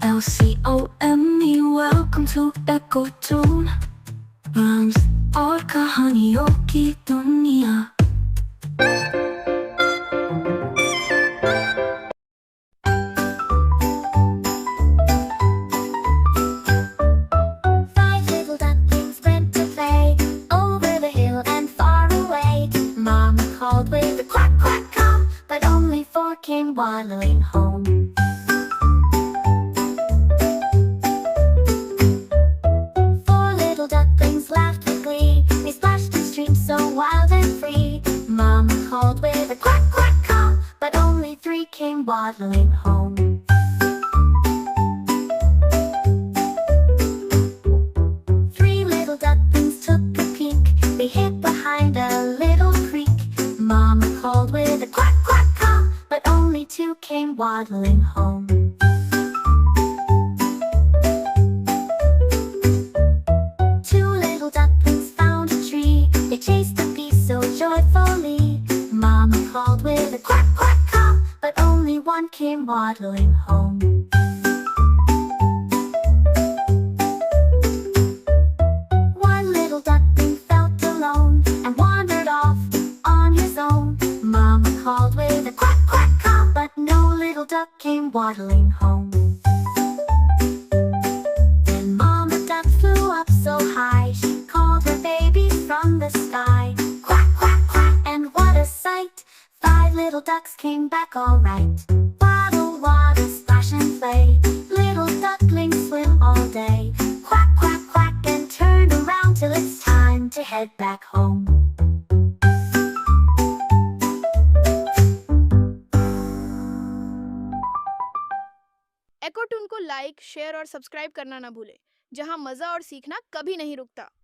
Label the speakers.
Speaker 1: LCOME, welcome to EchoToon Rhymes और कहानियों की दुनिया।
Speaker 2: Five little ducklings went to play over the hill and far away. Mama called with a quack quack come, but only four came waddling home. Four little ducklings laughed with glee. They splashed in streams so wild and free. Mama called with a quack quack come, but only three came waddling home. Three little ducklings took a peek. They hid behind a little creek. Mama called with a quack quack come, but only two came waddling home. Two little ducklings found a tree. They chased the bee so joyfully. Mama called with a quack quack come, but only one came waddling home. One little duckling felt alone and wandered off on his own. Mama called with a quack quack come, but no little duck came waddling home. Then Mama Duck flew up so high, she called her babies from the sky. Quack quack quack, and what a sight! Five little ducks came back all right. Waddle waddle, splash and play. Little ducklings swim all day. Quack quack quack, and turn around till it's time to head back home.
Speaker 3: EchoToon को like, share और subscribe करना ना भूलें, जहां मजा और सीखना कभी नहीं रुकता।